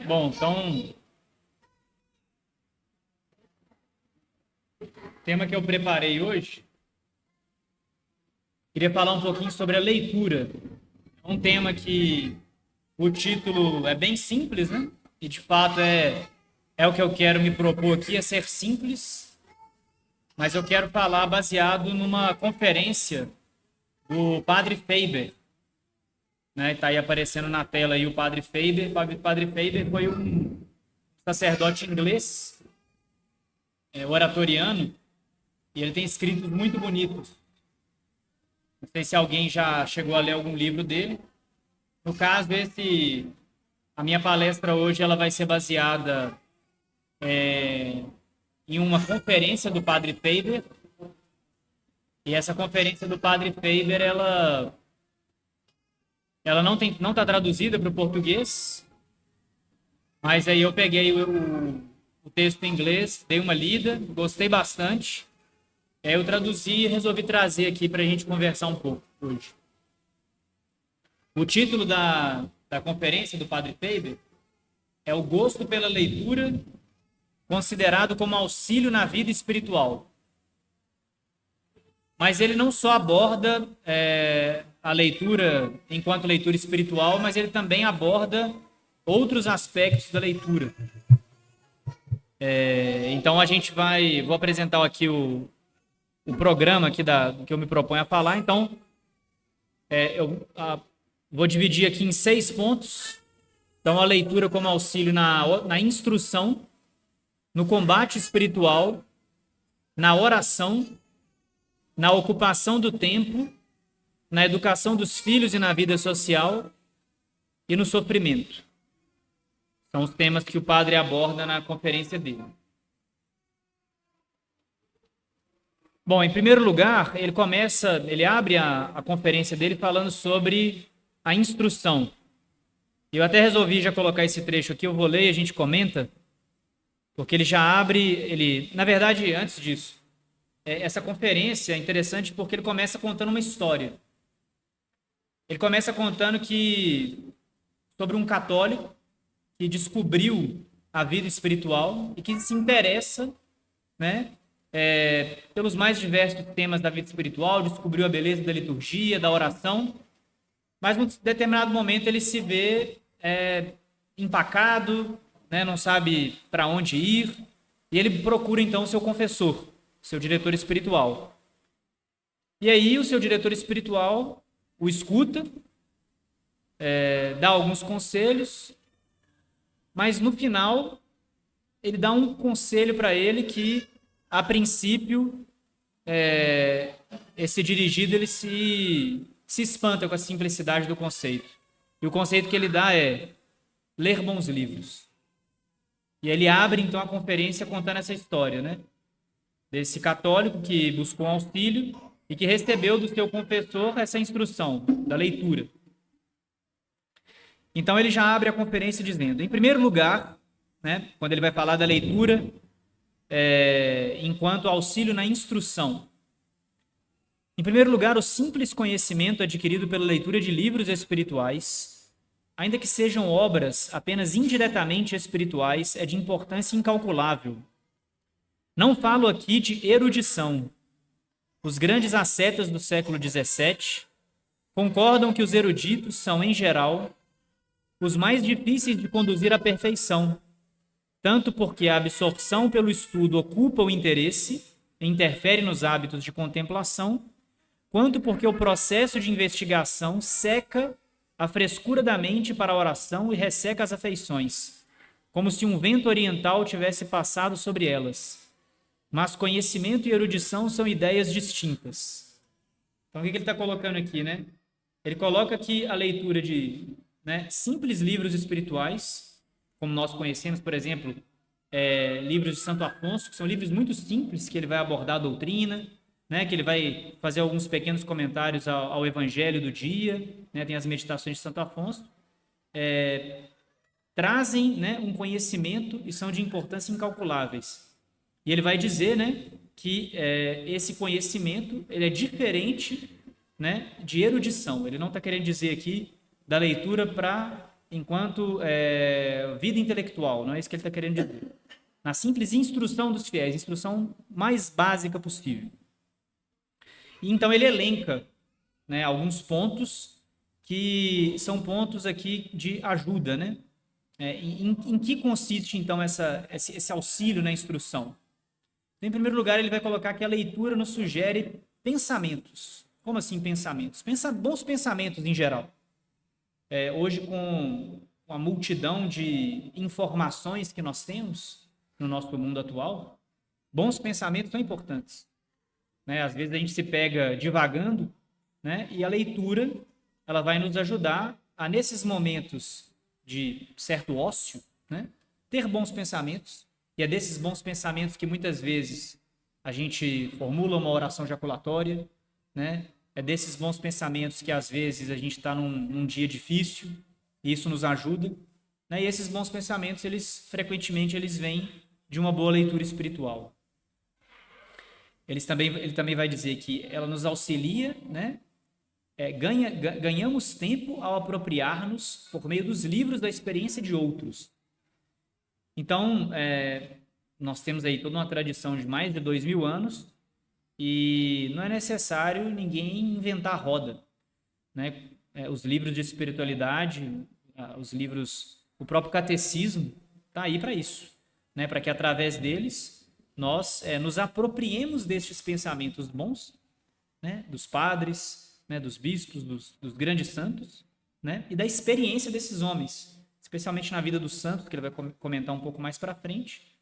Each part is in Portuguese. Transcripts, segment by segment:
Bom, então, o tema que eu preparei hoje, queria falar um pouquinho sobre a leitura. É um tema que o título é bem simples, né? E de fato é o que eu quero me propor aqui, é ser simples, mas eu quero falar baseado numa conferência do Padre Faber, né? Está aí aparecendo na tela aí o Padre Faber. O Padre Faber foi um sacerdote inglês, oratoriano, e ele tem escritos muito bonitos. Não sei se alguém já chegou a ler algum livro dele. No caso, a minha palestra hoje ela vai ser baseada em uma conferência do Padre Faber. E essa conferência do Padre Faber, ela não está traduzida para o português, mas aí eu peguei o texto em inglês, dei uma lida, gostei bastante. Eu traduzi e resolvi trazer aqui para a gente conversar um pouco hoje. O título da conferência do Padre Faber é O Gosto pela Leitura, considerado como auxílio na vida espiritual. Mas ele não só aborda a leitura enquanto leitura espiritual, mas ele também aborda outros aspectos da leitura. Então vou apresentar aqui o programa aqui que eu me proponho a falar. Então, vou dividir aqui em 6 pontos. Então, a leitura como auxílio na instrução, no combate espiritual, na oração, na ocupação do tempo, na educação dos filhos e na vida social e no sofrimento. São os temas que o padre aborda na conferência dele. Bom, em primeiro lugar, ele abre a conferência dele falando sobre a instrução. Eu até resolvi já colocar esse trecho aqui, eu vou ler e a gente comenta, porque ele já abre, na verdade, antes disso, essa conferência é interessante porque ele começa contando uma história. Ele começa contando sobre um católico que descobriu a vida espiritual e que se interessa, né, pelos mais diversos temas da vida espiritual, descobriu a beleza da liturgia, da oração, mas num determinado momento ele se vê empacado, né, não sabe para onde ir, e ele procura então o seu confessor, seu diretor espiritual. E aí o seu diretor espiritual o escuta, dá alguns conselhos, mas no final ele dá um conselho para ele que, a princípio, esse dirigido ele se espanta com a simplicidade do conceito. E o conceito que ele dá é ler bons livros. E ele abre então a conferência contando essa história, né? Desse católico que buscou um auxílio e que recebeu do seu confessor essa instrução da leitura. Então ele já abre a conferência dizendo, em primeiro lugar, né, quando ele vai falar da leitura enquanto auxílio na instrução. Em primeiro lugar, o simples conhecimento adquirido pela leitura de livros espirituais, ainda que sejam obras apenas indiretamente espirituais, é de importância incalculável. Não falo aqui de erudição. Os grandes ascetas do século XVII concordam que os eruditos são, em geral, os mais difíceis de conduzir à perfeição, tanto porque a absorção pelo estudo ocupa o interesse e interfere nos hábitos de contemplação, quanto porque o processo de investigação seca a frescura da mente para a oração e resseca as afeições, como se um vento oriental tivesse passado sobre elas. Mas conhecimento e erudição são ideias distintas. Então, o que ele está colocando aqui, né? Ele coloca aqui a leitura de simples livros espirituais, como nós conhecemos, por exemplo, livros de Santo Afonso, que são livros muito simples, que ele vai abordar a doutrina, né? Que ele vai fazer alguns pequenos comentários ao evangelho do dia, né? Tem as meditações de Santo Afonso. Trazem, né, um conhecimento e são de importância incalculáveis. E ele vai dizer, né, que esse conhecimento ele é diferente, né, de erudição. Ele não está querendo dizer aqui da leitura para enquanto vida intelectual, não é isso que ele está querendo dizer. Na simples instrução dos fiéis, instrução mais básica possível. E então ele elenca, né, alguns pontos que são pontos aqui de ajuda, né? Em que consiste, então, esse auxílio na instrução? Em primeiro lugar, ele vai colocar que a leitura nos sugere pensamentos. Como assim pensamentos? Bons pensamentos em geral. Hoje, com a multidão de informações que nós temos no nosso mundo atual, bons pensamentos são importantes. Né? Às vezes a gente se pega divagando, né? E a leitura ela vai nos ajudar a, nesses momentos de certo ócio, né, ter bons pensamentos. E é desses bons pensamentos que muitas vezes a gente formula uma oração jaculatória, né? É desses bons pensamentos que às vezes a gente está num dia difícil e isso nos ajuda. Né? E esses bons pensamentos, frequentemente, eles vêm de uma boa leitura espiritual. Ele também vai dizer que ela nos auxilia, né? Ganhamos tempo ao apropriar-nos por meio dos livros da experiência de outros. Então, nós temos aí toda uma tradição de mais de 2000 anos e não é necessário ninguém inventar a roda. Né? Os livros de espiritualidade, o próprio catecismo está aí para isso. Né? Para que através deles nós nos apropriemos destes pensamentos bons, né? Dos padres, né, dos bispos, dos grandes santos, né, e da experiência desses homens, especialmente na vida dos santos, que ele vai comentar um pouco mais para frente,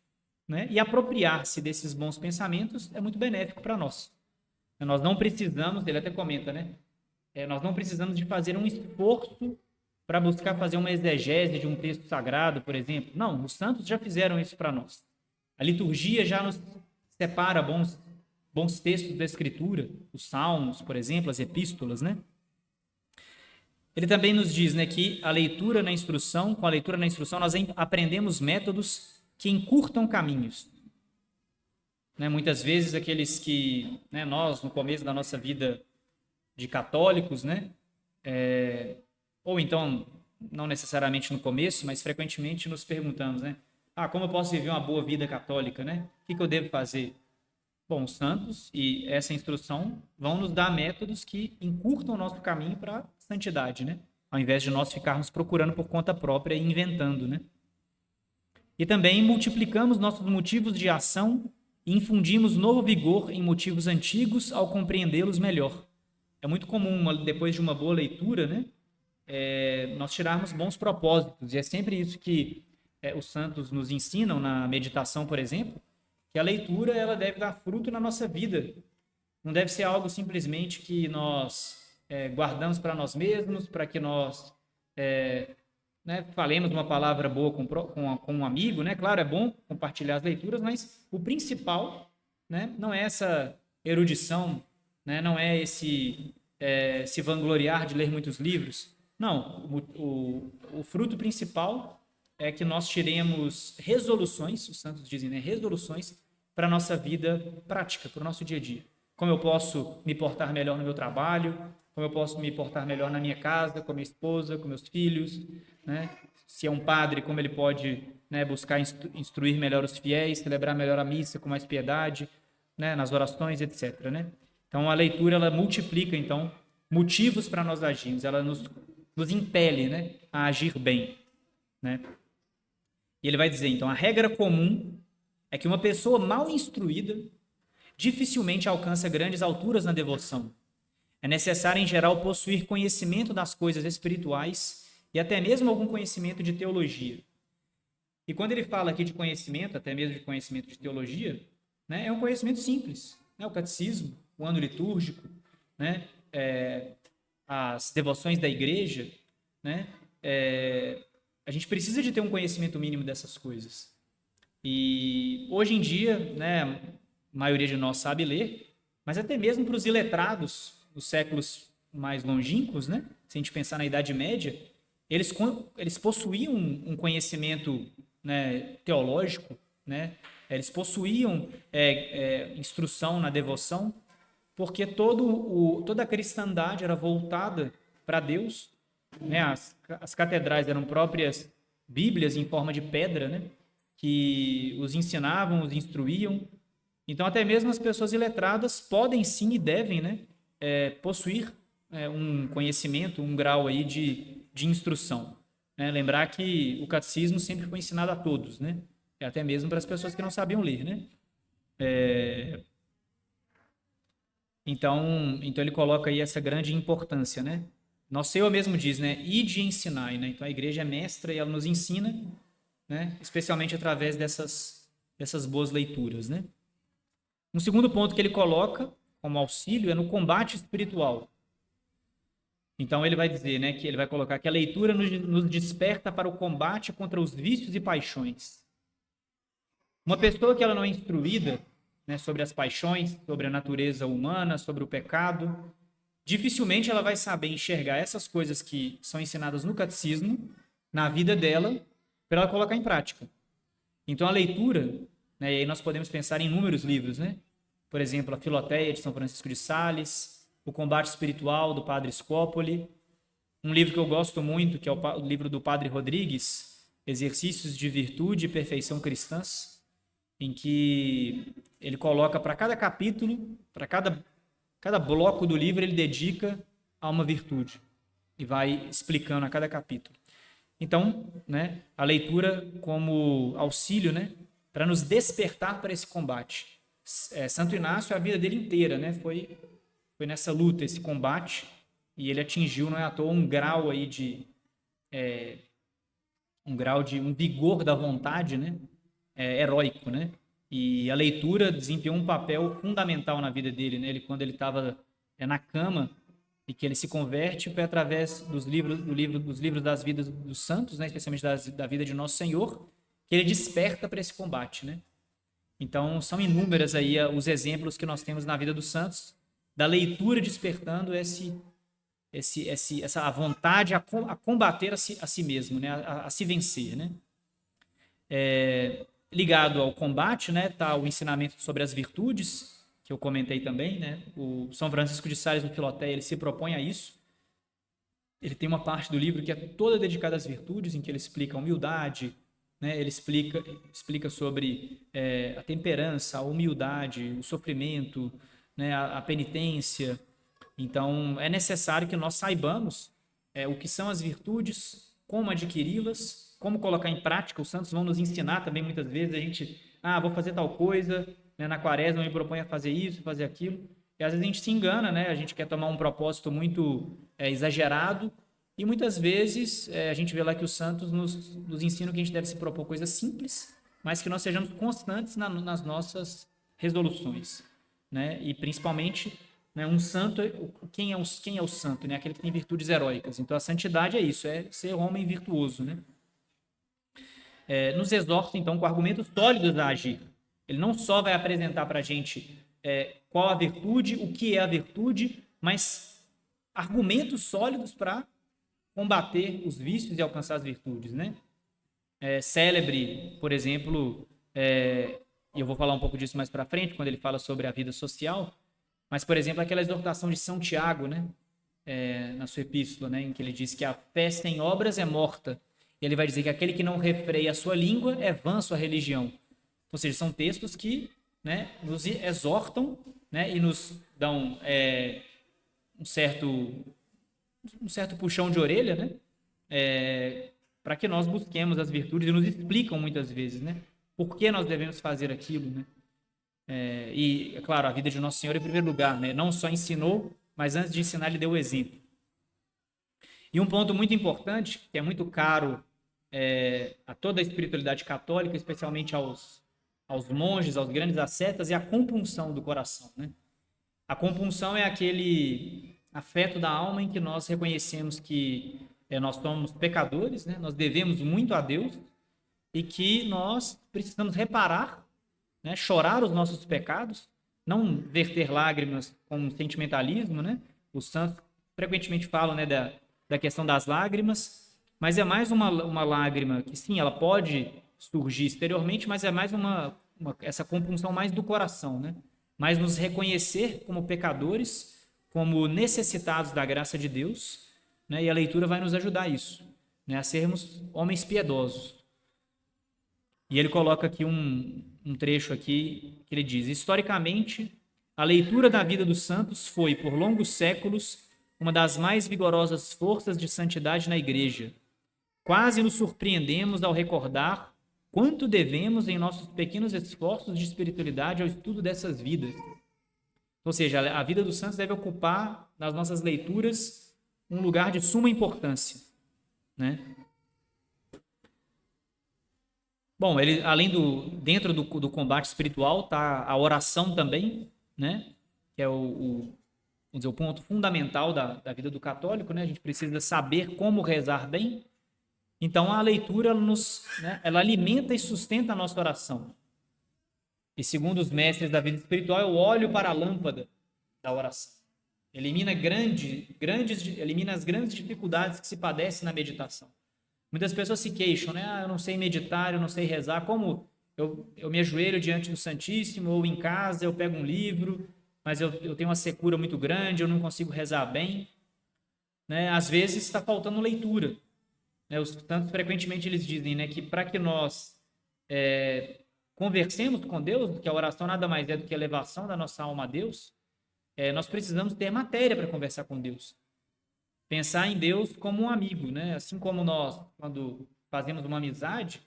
né, e apropriar-se desses bons pensamentos é muito benéfico para nós. Nós não precisamos, ele até comenta, né, nós não precisamos de fazer um esforço para buscar fazer uma exegese de um texto sagrado, por exemplo. Não, os santos já fizeram isso para nós. A liturgia já nos separa bons textos da Escritura, os Salmos, por exemplo, as epístolas, né? Ele também nos diz, né, que com a leitura na instrução, nós aprendemos métodos que encurtam caminhos. Né? Muitas vezes aqueles que, né, nós, no começo da nossa vida de católicos, né, ou então, não necessariamente no começo, mas frequentemente nos perguntamos, né, como eu posso viver uma boa vida católica, né? O que eu devo fazer? Bom, os santos e essa instrução vão nos dar métodos que encurtam o nosso caminho para a santidade, né? Ao invés de nós ficarmos procurando por conta própria e inventando, né? E também multiplicamos nossos motivos de ação e infundimos novo vigor em motivos antigos ao compreendê-los melhor. É muito comum, depois de uma boa leitura, né, nós tirarmos bons propósitos. E é sempre isso que os santos nos ensinam na meditação, por exemplo, que a leitura ela deve dar fruto na nossa vida. Não deve ser algo simplesmente que nós guardamos para nós mesmos, para que nós né, falemos uma palavra boa com um amigo. Né? Claro, é bom compartilhar as leituras, mas o principal, né, não é essa erudição, né, não é se vangloriar de ler muitos livros. Não, o fruto principal é que nós tiremos resoluções, os santos dizem, né, resoluções para a nossa vida prática, para o nosso dia a dia. Como eu posso me portar melhor no meu trabalho, como eu posso me portar melhor na minha casa, com a minha esposa, com meus filhos, né? Se é um padre, como ele pode, né, buscar instruir melhor os fiéis, celebrar melhor a missa com mais piedade, né, nas orações, etc. Né? Então, a leitura ela multiplica, então, motivos para nós agirmos, ela nos impele, né, a agir bem. Né? E ele vai dizer, então, a regra comum é que uma pessoa mal instruída dificilmente alcança grandes alturas na devoção. É necessário, em geral, possuir conhecimento das coisas espirituais e até mesmo algum conhecimento de teologia. E quando ele fala aqui de conhecimento, até mesmo de conhecimento de teologia, né, é um conhecimento simples. Né? O catecismo, o ano litúrgico, né, as devoções da igreja, né, a gente precisa de ter um conhecimento mínimo dessas coisas. E hoje em dia, né, a maioria de nós sabe ler, mas até mesmo para os iletrados dos séculos mais longínquos, né, se a gente pensar na Idade Média, eles possuíam um conhecimento, né, teológico, né, eles possuíam instrução na devoção, porque toda a cristandade era voltada para Deus, né? As catedrais eram próprias bíblias em forma de pedra, né? Que os ensinavam, os instruíam. Então, até mesmo as pessoas iletradas podem sim e devem, né? Possuir um conhecimento, um grau aí de instrução. Né? Lembrar que o catecismo sempre foi ensinado a todos, né? Até mesmo para as pessoas que não sabiam ler, né? Então ele coloca aí essa grande importância, né? Nosso Senhor mesmo diz, né? Ide e ensinai, né? Então a igreja é mestra e ela nos ensina, né? Especialmente através dessas boas leituras, né? Um segundo ponto que ele coloca como auxílio é no combate espiritual. Então ele vai dizer, né, que ele vai colocar que a leitura nos desperta para o combate contra os vícios e paixões. Uma pessoa que ela não é instruída, né, sobre as paixões, sobre a natureza humana, sobre o pecado, dificilmente ela vai saber enxergar essas coisas que são ensinadas no catecismo na vida dela para ela colocar em prática. Então a leitura, né, e aí nós podemos pensar em inúmeros livros, né? Por exemplo, a Filoteia de São Francisco de Sales, o Combate Espiritual do Padre Scopoli, um livro que eu gosto muito, que é o livro do Padre Rodrigues, Exercícios de Virtude e Perfeição Cristãs, em que ele coloca para cada capítulo, para cada bloco do livro, ele dedica a uma virtude e vai explicando a cada capítulo. Então, né, a leitura como auxílio, né, para nos despertar para esse combate. Santo Inácio, a vida dele inteira, né, foi nessa luta, esse combate, e ele atingiu, não é à toa, um grau aí um vigor da vontade, né, heróico, né? E a leitura desempenhou um papel fundamental na vida dele, né? Quando ele estava na cama e que ele se converte, foi através dos livros das vidas dos santos, né? Especialmente da vida de Nosso Senhor, que ele desperta para esse combate, né? Então, são inúmeras aí os exemplos que nós temos na vida dos santos, da leitura despertando essa vontade a combater a si mesmo, né? A se vencer, né? Ligado ao combate, né, tá o ensinamento sobre as virtudes, que eu comentei também, né? O São Francisco de Sales, no Filoteia, ele se propõe a isso. Ele tem uma parte do livro que é toda dedicada às virtudes, em que ele explica a humildade, né? Ele explica sobre a temperança, a humildade, o sofrimento, né? A penitência. Então, é necessário que nós saibamos o que são as virtudes, como adquiri-las, como colocar em prática. Os santos vão nos ensinar também muitas vezes. A gente, vou fazer tal coisa, né? Na quaresma eu me proponho a fazer isso, fazer aquilo. E às vezes a gente se engana, né? A gente quer tomar um propósito muito exagerado e muitas vezes a gente vê lá que os santos nos ensinam que a gente deve se propor coisas simples, mas que nós sejamos constantes nas nossas resoluções, né? E principalmente, né, um santo, quem é o santo, né? Aquele que tem virtudes heróicas. Então a santidade é isso, é ser homem virtuoso, né? Nos exorta, então, com argumentos sólidos a agir. Ele não só vai apresentar para a gente qual a virtude, o que é a virtude, mas argumentos sólidos para combater os vícios e alcançar as virtudes, né? Célebre, por exemplo, e eu vou falar um pouco disso mais para frente, quando ele fala sobre a vida social, mas, por exemplo, aquela exortação de São Tiago, né? Na sua epístola, né? Em que ele diz que a fé sem obras é morta. E ele vai dizer que aquele que não refreia a sua língua é vã sua religião. Ou seja, são textos que, né, nos exortam, né, e nos dão um certo puxão de orelha, né, para que nós busquemos as virtudes, e nos explicam muitas vezes, né, por que nós devemos fazer aquilo, né. E, é claro, a vida de Nosso Senhor em primeiro lugar, né, não só ensinou, mas antes de ensinar, ele deu o exemplo. E um ponto muito importante, que é muito caro a toda a espiritualidade católica, especialmente aos monges, aos grandes ascetas, é a compunção do coração, né? A compunção é aquele afeto da alma em que nós reconhecemos que nós somos pecadores, né? Nós devemos muito a Deus e que nós precisamos reparar, né? Chorar os nossos pecados, não verter lágrimas com sentimentalismo, né? Os santos frequentemente falam, né, da questão das lágrimas, mas é mais uma lágrima que, sim, ela pode surgir exteriormente, mas é mais essa compunção mais do coração, né? Mas nos reconhecer como pecadores, como necessitados da graça de Deus, né? E a leitura vai nos ajudar a isso, né? A sermos homens piedosos. E ele coloca aqui um trecho aqui que ele diz: historicamente, a leitura da vida dos santos foi, por longos séculos, uma das mais vigorosas forças de santidade na Igreja. Quase nos surpreendemos ao recordar quanto devemos em nossos pequenos esforços de espiritualidade ao estudo dessas vidas. Ou seja, a vida dos santos deve ocupar, nas nossas leituras, um lugar de suma importância, né? Bom, ele, além dentro do combate espiritual, tá a oração também, né? Que é vamos dizer, o ponto fundamental da vida do católico, né? A gente precisa saber como rezar bem. Então, a leitura ela alimenta e sustenta a nossa oração. E segundo os mestres da vida espiritual, é o óleo para a lâmpada da oração. Elimina as grandes dificuldades que se padecem na meditação. Muitas pessoas se queixam, né? Eu não sei meditar, eu não sei rezar. Como eu me ajoelho diante do Santíssimo, ou em casa eu pego um livro, mas eu tenho uma secura muito grande, eu não consigo rezar bem. Né? Às vezes está faltando leitura. Né? Os santos frequentemente eles dizem, né, que para que nós conversemos com Deus, que a oração nada mais é do que a elevação da nossa alma a Deus, nós precisamos ter matéria para conversar com Deus. Pensar em Deus como um amigo, né? Assim como nós, quando fazemos uma amizade,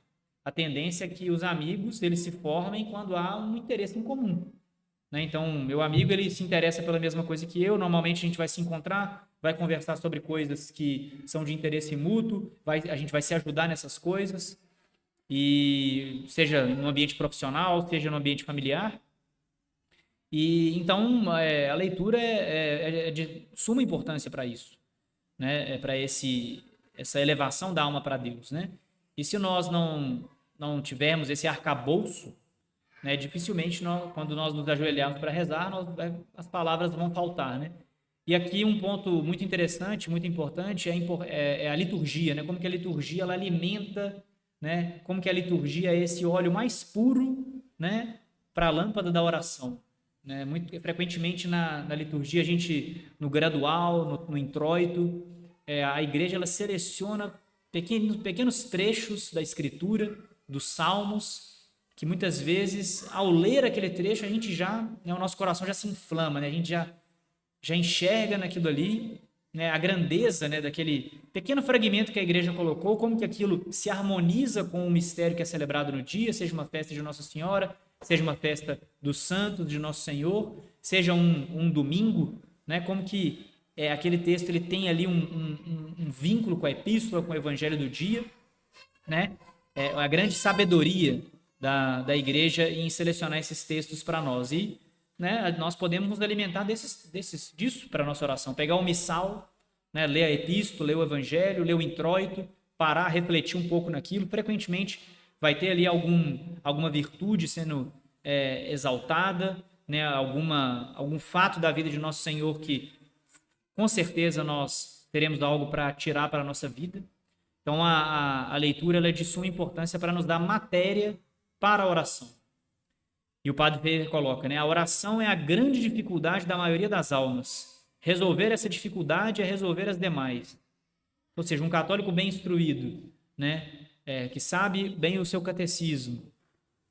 a tendência é que os amigos eles se formem quando há um interesse em comum. Né? Então, meu amigo ele se interessa pela mesma coisa que eu, normalmente a gente vai se encontrar, vai conversar sobre coisas que são de interesse mútuo, a gente vai se ajudar nessas coisas, e seja no ambiente profissional, seja no ambiente familiar. E então a leitura é de suma importância para isso, né? Para essa elevação da alma para Deus, né? E se nós não tivermos esse arcabouço, né, dificilmente quando nós nos ajoelharmos para rezar, as palavras vão faltar, né? E aqui um ponto muito interessante, muito importante, é a liturgia, né? Como que a liturgia ela alimenta, né? Como que a liturgia é esse óleo mais puro, né, para a lâmpada da oração. Né? Muito frequentemente na liturgia, a gente, no gradual, no introito, a igreja ela seleciona pequenos trechos da escritura, dos salmos, que muitas vezes, ao ler aquele trecho, a gente o nosso coração já se inflama, né? A gente já enxerga naquilo ali, né, a grandeza, né, daquele pequeno fragmento que a igreja colocou, como que aquilo se harmoniza com o mistério que é celebrado no dia, seja uma festa de Nossa Senhora, seja uma festa dos santos de Nosso Senhor, seja um domingo, né, como que aquele texto ele tem ali um vínculo com a epístola, com o evangelho do dia, né? A grande sabedoria da igreja em selecionar esses textos para nós. E, né, nós podemos nos alimentar disso para a nossa oração. Pegar o missal, né, ler a epístola, ler o evangelho, ler o introito, parar, refletir um pouco naquilo. Frequentemente vai ter ali alguma virtude sendo exaltada, né, algum fato da vida de Nosso Senhor que com certeza nós teremos algo para tirar para a nossa vida. Então a leitura ela é de suma importância para nos dar matéria para a oração. E o Padre Ferreira coloca, né, a oração é a grande dificuldade da maioria das almas. Resolver essa dificuldade é resolver as demais. Ou seja, um católico bem instruído, né, que sabe bem o seu catecismo,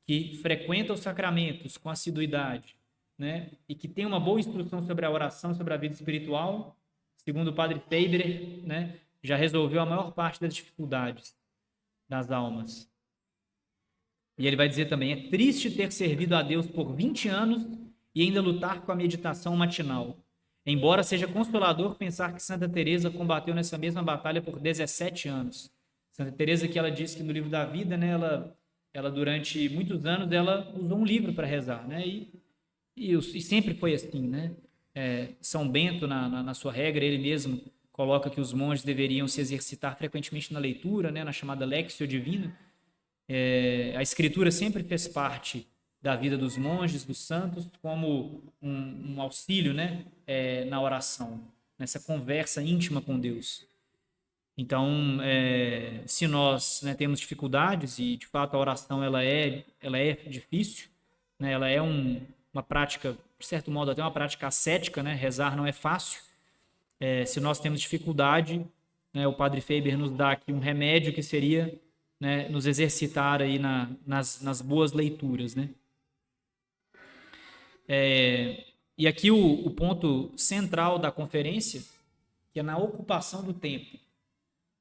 que frequenta os sacramentos com assiduidade, né, e que tem uma boa instrução sobre a oração, sobre a vida espiritual, segundo o Padre Faber, né, já resolveu a maior parte das dificuldades das almas. E ele vai dizer também, é triste ter servido a Deus por 20 anos e ainda lutar com a meditação matinal. Embora seja consolador pensar que Santa Teresa combateu nessa mesma batalha por 17 anos. Santa Teresa, que ela diz que no livro da vida, né, ela durante muitos anos ela usou um livro para rezar, né, e sempre foi assim, né. São Bento, na sua regra, ele mesmo coloca que os monges deveriam se exercitar frequentemente na leitura, né, na chamada Lectio Divina. A escritura sempre fez parte da vida dos monges, dos santos, como um auxílio, né, na oração, nessa conversa íntima com Deus. Então, se nós, né, temos dificuldades, e de fato a oração ela é difícil, né, ela é uma prática, de certo modo, até uma prática ascética, né, rezar não é fácil. Se nós temos dificuldade, né, o Padre Faber nos dá aqui um remédio que seria, né, nos exercitar aí nas boas leituras, né? E aqui o ponto central da conferência, que é na ocupação do tempo.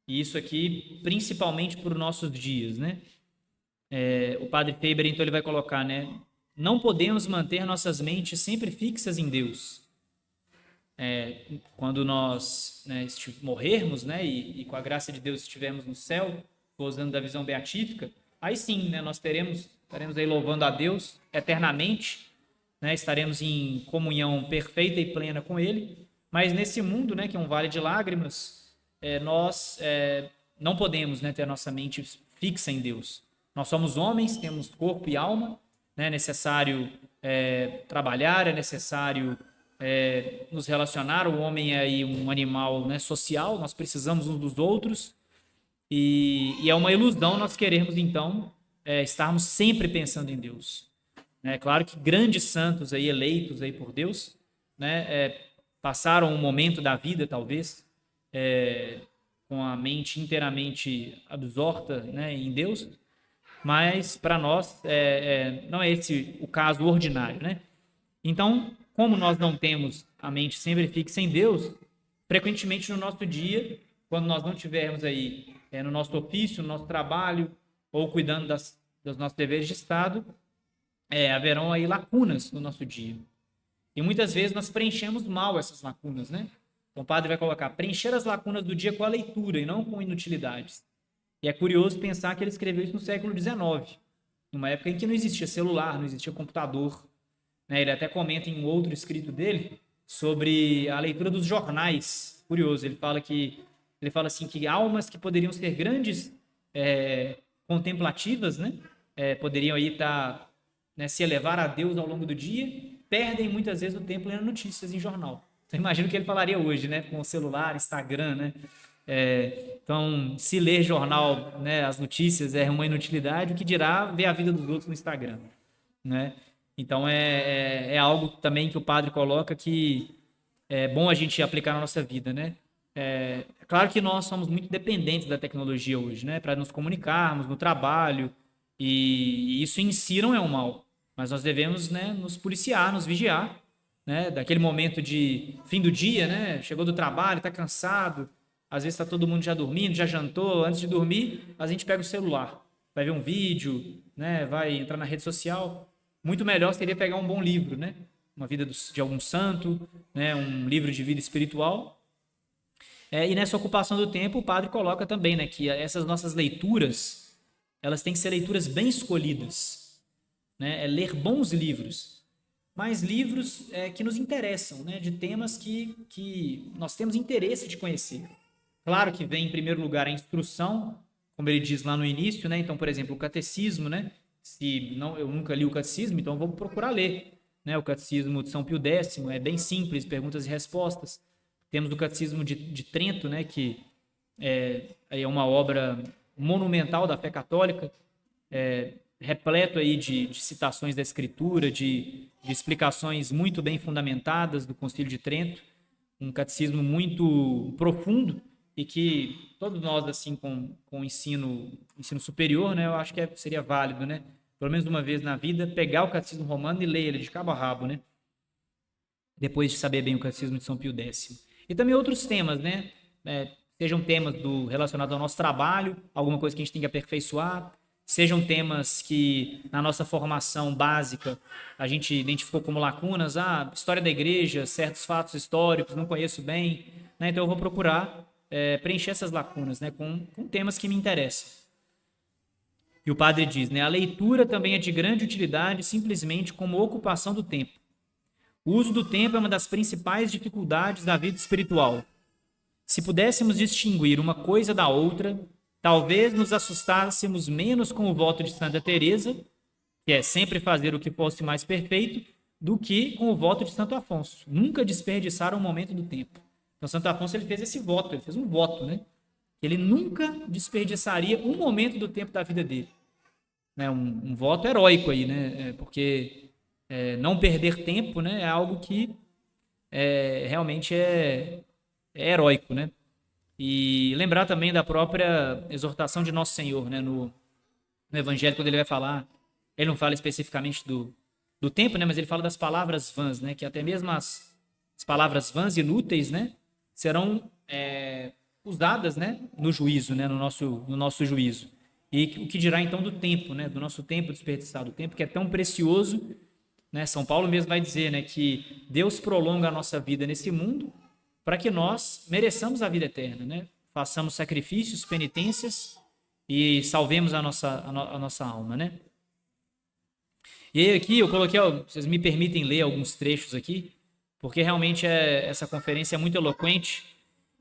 E isso aqui, principalmente para os nossos dias, né? O Padre Faber, então, ele vai colocar, né? Não podemos manter nossas mentes sempre fixas em Deus. Quando nós, né, morrermos, né, e com a graça de Deus estivermos no céu, gozando da visão beatífica, aí sim, né, nós estaremos aí louvando a Deus eternamente, né, estaremos em comunhão perfeita e plena com Ele, mas nesse mundo, né, que é um vale de lágrimas, nós não podemos, né, ter a nossa mente fixa em Deus. Nós somos homens, temos corpo e alma, né, é necessário trabalhar, é necessário nos relacionar. O homem é aí um animal, né, social, nós precisamos uns dos outros, e é uma ilusão nós querermos, então, estarmos sempre pensando em Deus. É claro que grandes santos aí, eleitos aí por Deus, né, passaram um momento da vida, talvez, com a mente inteiramente absorta, né, em Deus, mas para nós não é esse o caso ordinário, né? Então, como nós não temos a mente sempre fixa em Deus, frequentemente no nosso dia, quando nós não tivermos aí no nosso ofício, no nosso trabalho, ou cuidando dos nossos deveres de Estado, haverão aí lacunas no nosso dia. E muitas vezes nós preenchemos mal essas lacunas, né? Então o padre vai colocar, preencher as lacunas do dia com a leitura e não com inutilidades. E é curioso pensar que ele escreveu isso no século XIX, numa época em que não existia celular, não existia computador, né? Ele até comenta em um outro escrito dele sobre a leitura dos jornais. Curioso, ele fala assim que almas que poderiam ser grandes contemplativas, né? Poderiam aí estar, né, se elevar a Deus ao longo do dia, perdem muitas vezes o tempo lendo notícias em jornal. Então imagino que ele falaria hoje, né, com o celular, Instagram, né? Então, se ler jornal, né, as notícias é uma inutilidade, o que dirá ver a vida dos outros no Instagram, né? Então é algo também que o padre coloca que é bom a gente aplicar na nossa vida, né? Claro que nós somos muito dependentes da tecnologia hoje, né? Para nos comunicarmos no trabalho, e isso em si não é um mal, mas nós devemos, né, nos policiar, nos vigiar, né? Daquele momento de fim do dia, né? Chegou do trabalho, está cansado, às vezes está todo mundo já dormindo, já jantou, antes de dormir, a gente pega o celular, vai ver um vídeo, né? Vai entrar na rede social. Muito melhor seria pegar um bom livro, né? Uma vida de algum santo, né? Um livro de vida espiritual. E nessa ocupação do tempo, o padre coloca também, né, que essas nossas leituras, elas têm que ser leituras bem escolhidas, né? Ler bons livros, mas livros que nos interessam, né? De temas que nós temos interesse de conhecer. Claro que vem em primeiro lugar a instrução, como ele diz lá no início, né? Então, por exemplo, o catecismo, né? Se não, eu nunca li o catecismo, então vou procurar ler, né? O catecismo de São Pio X é bem simples, perguntas e respostas. Temos o catecismo de Trento, né? Que é uma obra monumental da fé católica, repleto aí de citações da Escritura, de explicações muito bem fundamentadas do Concílio de Trento, um catecismo muito profundo e que todos nós, assim, com ensino superior, né, eu acho que seria válido, né, pelo menos uma vez na vida, pegar o catecismo romano e ler ele de cabo a rabo, né, depois de saber bem o catecismo de São Pio X. E também outros temas, né, sejam temas relacionados ao nosso trabalho, alguma coisa que a gente tem que aperfeiçoar, sejam temas que na nossa formação básica a gente identificou como lacunas, história da igreja, certos fatos históricos, não conheço bem, né, então eu vou procurar preencher essas lacunas, né, com temas que me interessam. E o padre diz, né, a leitura também é de grande utilidade simplesmente como ocupação do tempo. O uso do tempo é uma das principais dificuldades da vida espiritual. Se pudéssemos distinguir uma coisa da outra, talvez nos assustássemos menos com o voto de Santa Teresa, que é sempre fazer o que fosse mais perfeito, do que com o voto de Santo Afonso. Nunca desperdiçar um momento do tempo. Então, Santo Afonso ele fez esse voto, ele fez um voto, né? Ele nunca desperdiçaria um momento do tempo da vida dele. Né? Um voto heróico aí, né? Porque não perder tempo, né, é algo que realmente é heróico, né? E lembrar também da própria exortação de Nosso Senhor, né, no Evangelho, quando ele vai falar, ele não fala especificamente do tempo, né, mas ele fala das palavras vãs, né, que até mesmo as palavras vãs e inúteis, né, serão usadas, né, no juízo, né, no nosso juízo. E o que dirá então do tempo, né, do nosso tempo desperdiçado, o tempo que é tão precioso, né? São Paulo mesmo vai dizer, né, que Deus prolonga a nossa vida nesse mundo para que nós mereçamos a vida eterna, né? Façamos sacrifícios, penitências e salvemos a nossa alma, né? E aí aqui eu coloquei, vocês me permitem ler alguns trechos aqui, porque realmente essa conferência é muito eloquente.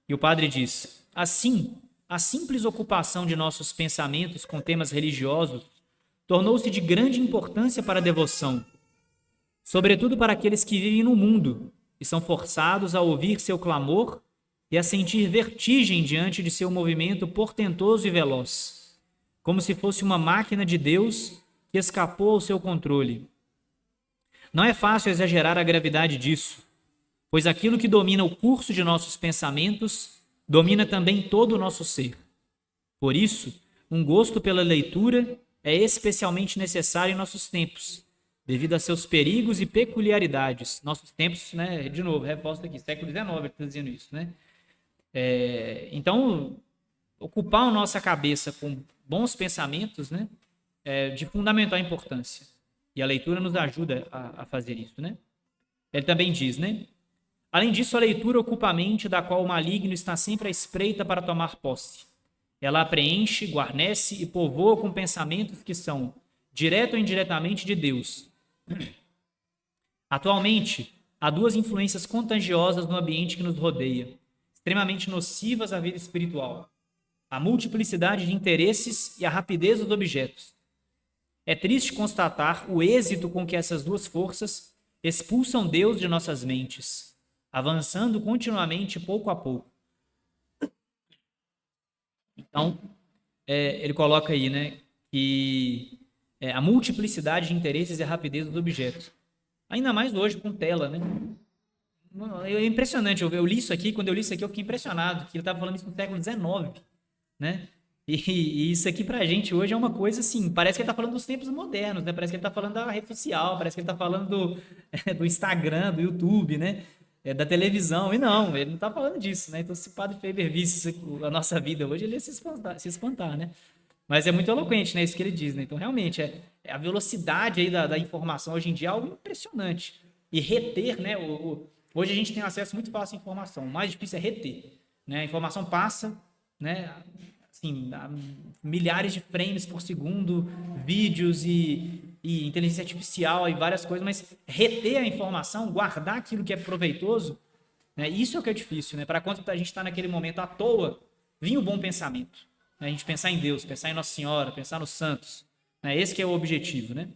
E o padre diz: assim, a simples ocupação de nossos pensamentos com temas religiosos tornou-se de grande importância para a devoção, sobretudo para aqueles que vivem no mundo e são forçados a ouvir seu clamor e a sentir vertigem diante de seu movimento portentoso e veloz, como se fosse uma máquina de Deus que escapou ao seu controle. Não é fácil exagerar a gravidade disso, pois aquilo que domina o curso de nossos pensamentos domina também todo o nosso ser. Por isso, um gosto pela leitura é especialmente necessário em nossos tempos, devido a seus perigos e peculiaridades. Nossos tempos, né, de novo, reforço aqui, século XIX, ele está dizendo isso, né? Então, ocupar a nossa cabeça com bons pensamentos, né, é de fundamental importância. E a leitura nos ajuda a fazer isso, né? Ele também diz, né? Além disso, a leitura ocupa a mente, da qual o maligno está sempre à espreita para tomar posse. Ela a preenche, guarnece e povoa com pensamentos que são, direto ou indiretamente, de Deus. Atualmente, há duas influências contagiosas no ambiente que nos rodeia, extremamente nocivas à vida espiritual: a multiplicidade de interesses e a rapidez dos objetos. É triste constatar o êxito com que essas duas forças expulsam Deus de nossas mentes, avançando continuamente pouco a pouco. Então, ele coloca aí, né, que a multiplicidade de interesses e a rapidez dos objetos. Ainda mais hoje com tela, né? É impressionante, eu li isso aqui, quando eu li isso aqui eu fiquei impressionado, que ele estava falando isso no século XIX, né? E isso aqui pra gente hoje é uma coisa assim, parece que ele tá falando dos tempos modernos, né? Parece que ele tá falando da rede social, parece que ele tá falando do Instagram, do YouTube, né? Da televisão, e não, ele não tá falando disso, né? Então se o Padre Faber visse isso aqui, a nossa vida hoje, ele ia se espantar, né? Mas é muito eloquente, né? Isso que ele diz, né? Então realmente, a velocidade aí da informação hoje em dia é algo impressionante. E reter, né? Hoje a gente tem acesso muito fácil à informação, o mais difícil é reter, né? A informação passa, né? Assim, milhares de frames por segundo, vídeos e inteligência artificial e várias coisas, mas reter a informação, guardar aquilo que é proveitoso, né, isso é o que é difícil, né? Para quando a gente está naquele momento à toa, vinha o bom pensamento, né? A gente pensar em Deus, pensar em Nossa Senhora, pensar nos santos, né? Esse que é o objetivo, né?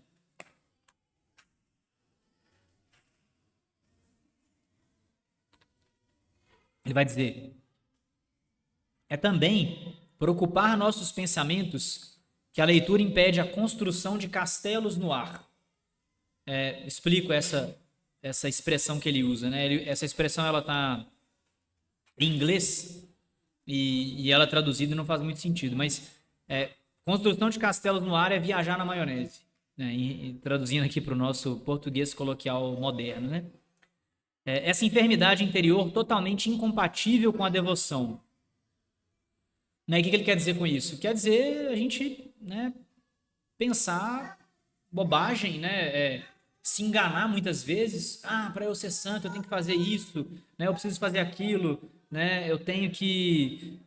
Ele vai dizer: é também por ocupar nossos pensamentos que a leitura impede a construção de castelos no ar. Explico essa expressão que ele usa, né? Essa expressão ela está em inglês e ela traduzida não faz muito sentido, mas construção de castelos no ar é viajar na maionese, né? E traduzindo aqui para o nosso português coloquial moderno, né? Essa enfermidade interior totalmente incompatível com a devoção. Né? E o que ele quer dizer com isso? Quer dizer a gente, né, pensar bobagem, né? Se enganar muitas vezes. Para eu ser santo eu tenho que fazer isso, né? Eu preciso fazer aquilo, né? Eu tenho que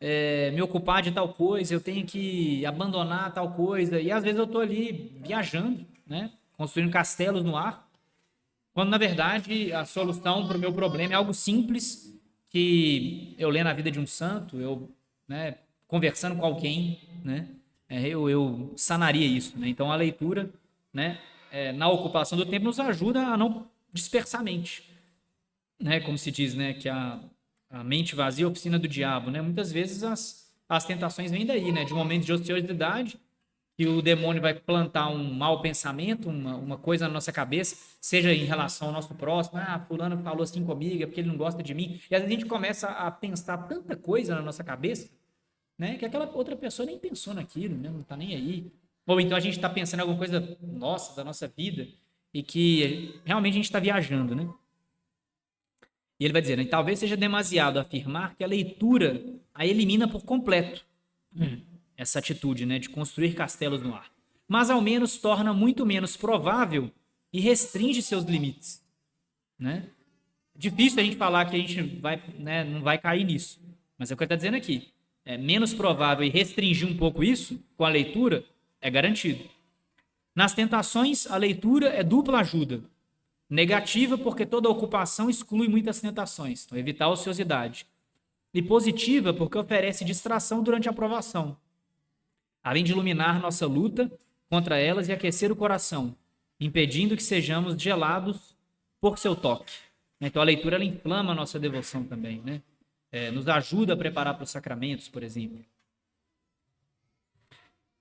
me ocupar de tal coisa, eu tenho que abandonar tal coisa. E às vezes eu estou ali viajando, né? Construindo castelos no ar, quando na verdade a solução para o meu problema é algo simples que eu leio na vida de um santo, eu, né, conversando com alguém, né, eu sanaria isso, né? Então a leitura, né, na ocupação do tempo nos ajuda a não dispersar a mente, né? Como se diz, né, que a mente vazia é a oficina do diabo, né? Muitas vezes as tentações vêm daí, né, de momentos de ociosidade, que o demônio vai plantar um mau pensamento, uma coisa na nossa cabeça, seja em relação ao nosso próximo, fulano falou assim comigo, é porque ele não gosta de mim, e às vezes a gente começa a pensar tanta coisa na nossa cabeça, né, que aquela outra pessoa nem pensou naquilo, né, não tá nem aí. Ou então a gente está pensando em alguma coisa nossa, da nossa vida, e que realmente a gente está viajando, né? E ele vai dizer, né, talvez seja demasiado afirmar que a leitura a elimina por completo essa atitude, né, de construir castelos no ar. Mas ao menos torna muito menos provável e restringe seus limites, né? Difícil a gente falar que a gente vai, né, não vai cair nisso, mas é o que ele está dizendo aqui. É menos provável e restringir um pouco isso com a leitura é garantido. Nas tentações, a leitura é dupla ajuda. Negativa, porque toda ocupação exclui muitas tentações, então evitar a ociosidade. E positiva, porque oferece distração durante a provação, além de iluminar nossa luta contra elas e aquecer o coração, impedindo que sejamos gelados por seu toque. Então a leitura ela inflama a nossa devoção também, né? Nos ajuda a preparar para os sacramentos, por exemplo.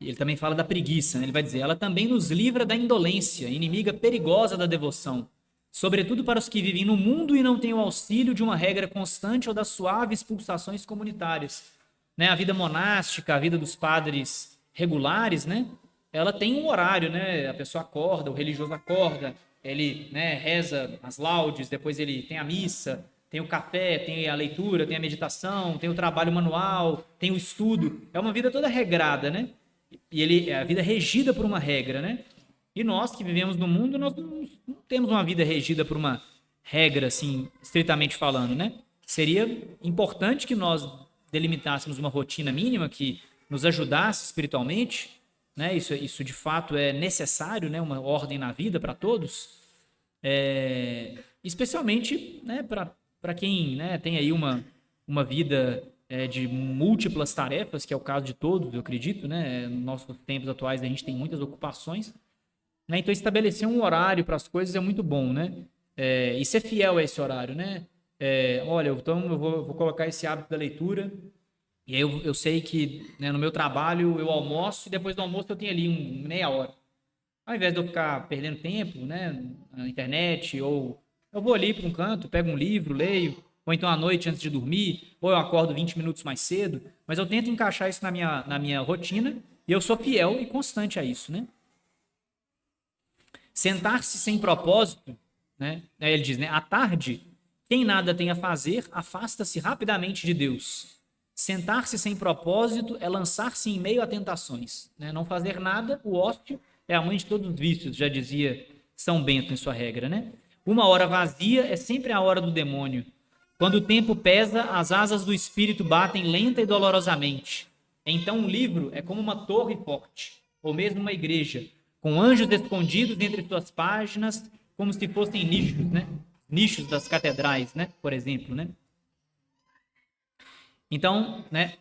E ele também fala da preguiça, né? Ele vai dizer, ela também nos livra da indolência, inimiga perigosa da devoção, sobretudo para os que vivem no mundo e não têm o auxílio de uma regra constante ou das suaves pulsações comunitárias. Né? A vida monástica, a vida dos padres regulares, né? Ela tem um horário, né? A pessoa acorda, o religioso acorda, ele, né, reza as laudes, depois ele tem a missa, tem o café, tem a leitura, tem a meditação, tem o trabalho manual, tem o estudo. É uma vida toda regrada, né? E a vida é regida por uma regra, né? E nós que vivemos no mundo, nós não temos uma vida regida por uma regra, assim, estritamente falando, né? Seria importante que nós delimitássemos uma rotina mínima que nos ajudasse espiritualmente, né? Isso de fato é necessário, né? Uma ordem na vida para todos, especialmente, né? Para quem, né, tem aí uma vida de múltiplas tarefas, que é o caso de todos, eu acredito, né? Nos nossos tempos atuais a gente tem muitas ocupações, né? Então estabelecer um horário para as coisas é muito bom, né? E ser fiel a esse horário, né? Olha, então eu vou colocar esse hábito da leitura, e aí eu sei que, né, no meu trabalho eu almoço e depois do almoço eu tenho ali meia hora. Ao invés de eu ficar perdendo tempo, né, na internet, ou eu vou ali para um canto, pego um livro, leio, ou então à noite antes de dormir, ou eu acordo 20 minutos mais cedo, mas eu tento encaixar isso na minha rotina e eu sou fiel e constante a isso, né? Sentar-se sem propósito, né? Aí ele diz, né? À tarde, quem nada tem a fazer, afasta-se rapidamente de Deus. Sentar-se sem propósito é lançar-se em meio a tentações, né? Não fazer nada, o ócio é a mãe de todos os vícios, já dizia São Bento em sua regra, né? Uma hora vazia é sempre a hora do demônio. Quando o tempo pesa, as asas do espírito batem lenta e dolorosamente. Então um livro é como uma torre forte, ou mesmo uma igreja, com anjos escondidos entre suas páginas, como se fossem nichos, né? Nichos das catedrais, né? Por exemplo, né? Então, né?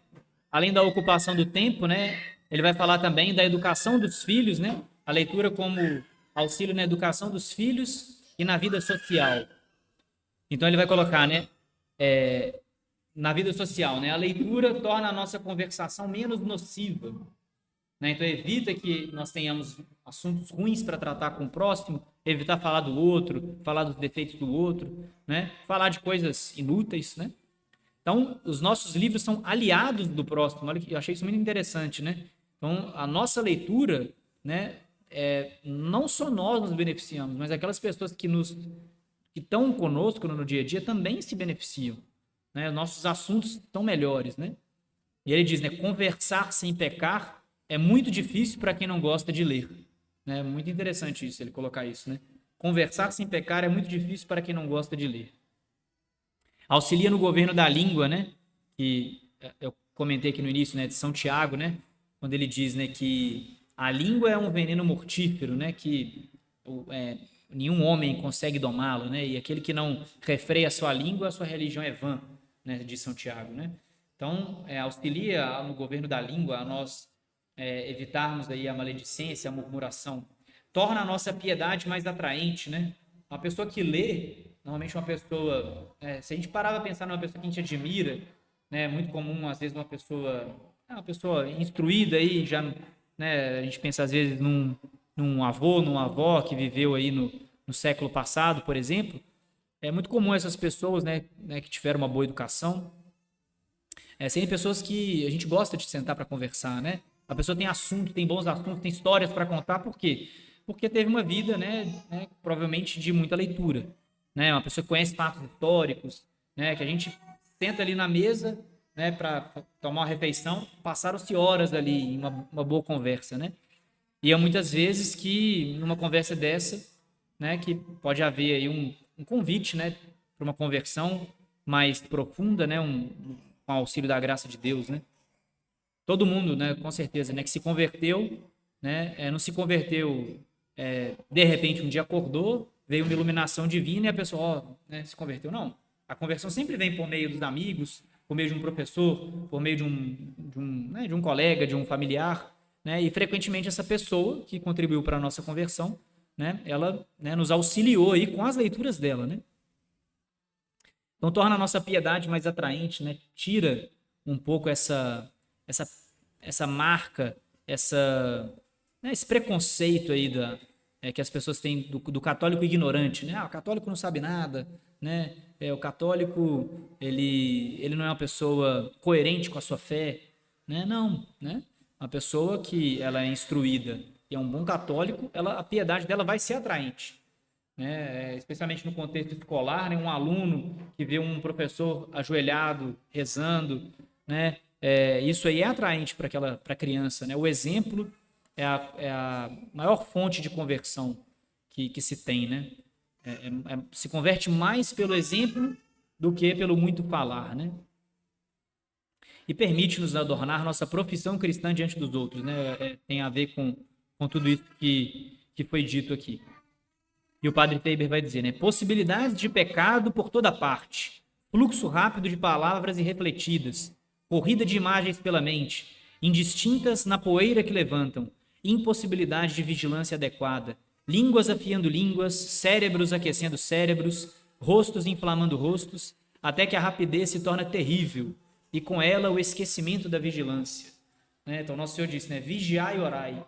Além da ocupação do tempo, né? Ele vai falar também da educação dos filhos, né? A leitura como auxílio na educação dos filhos e na vida social. Então ele vai colocar, né? Na vida social, né? A leitura torna a nossa conversação menos nociva, né? Então evita que nós tenhamos assuntos ruins para tratar com o próximo, evitar falar do outro, falar dos defeitos do outro, né? Falar de coisas inúteis, né? Então, os nossos livros são aliados do próximo. Olha, eu achei isso muito interessante, né? Então, a nossa leitura, né? Não só nós nos beneficiamos, mas aquelas pessoas que estão conosco no dia a dia também se beneficiam, né? Nossos assuntos estão melhores, né? E ele diz, né? Conversar sem pecar é muito difícil para quem não gosta de ler, né? Muito interessante isso, ele colocar isso, né? Conversar sem pecar é muito difícil para quem não gosta de ler. Auxilia no governo da língua, né? Que eu comentei aqui no início, né? De São Tiago, né? Quando ele diz, né? Que a língua é um veneno mortífero, né? Que nenhum homem consegue domá-lo, né? E aquele que não refreia a sua língua, a sua religião é vã, né? De São Tiago, né? Então, auxilia no governo da língua a nós evitarmos aí a maledicência, a murmuração. Torna a nossa piedade mais atraente, né? Uma pessoa que lê, normalmente uma pessoa, se a gente parar para pensar numa pessoa que a gente admira, né? É muito comum, às vezes, uma pessoa instruída aí, já, né? A gente pensa às vezes num avô, numa avó que viveu aí no século passado, por exemplo. É muito comum essas pessoas, né, que tiveram uma boa educação, serem pessoas que a gente gosta de sentar para conversar, né? A pessoa tem assunto, tem bons assuntos, tem histórias para contar, por quê? Porque teve uma vida, né, provavelmente de muita leitura, né? Uma pessoa que conhece fatos históricos, né, que a gente senta ali na mesa, né, para tomar uma refeição, passaram-se horas ali em uma boa conversa, né? E há muitas vezes que numa conversa dessa, né, que pode haver aí um convite, né, para uma conversão mais profunda, né, com auxílio da graça de Deus, né? Todo mundo, né, com certeza, né, que se converteu, né, não se converteu de repente um dia acordou, veio uma iluminação divina e a pessoa, ó, né, se converteu. Não. A conversão sempre vem por meio dos amigos, por meio de um professor, por meio né, de um colega, de um familiar, né? E frequentemente essa pessoa que contribuiu para a nossa conversão, né, ela, né, nos auxiliou aí com as leituras dela, né? Então torna a nossa piedade mais atraente, né? Tira um pouco essa, essa marca, né, esse preconceito aí que as pessoas têm do católico ignorante, né? Ah, o católico não sabe nada, né? O católico ele não é uma pessoa coerente com a sua fé, né? Não, né? Uma pessoa que ela é instruída e é um bom católico, a piedade dela vai ser atraente, né? Especialmente no contexto escolar, né? Um aluno que vê um professor ajoelhado, rezando, né? Isso aí é atraente para a criança, né? O exemplo é a maior fonte de conversão que se tem, né? Se converte mais pelo exemplo do que pelo muito falar, né? E permite-nos adornar nossa profissão cristã diante dos outros, né? Tem a ver com tudo isso que foi dito aqui. E o padre Faber vai dizer, né? Possibilidades de pecado por toda parte, fluxo rápido de palavras irrefletidas, corrida de imagens pela mente, indistintas na poeira que levantam, impossibilidade de vigilância adequada, línguas afiando línguas, cérebros aquecendo cérebros, rostos inflamando rostos, até que a rapidez se torna terrível, e com ela o esquecimento da vigilância. Né? Então, Nosso Senhor disse, né? Vigiai e orai.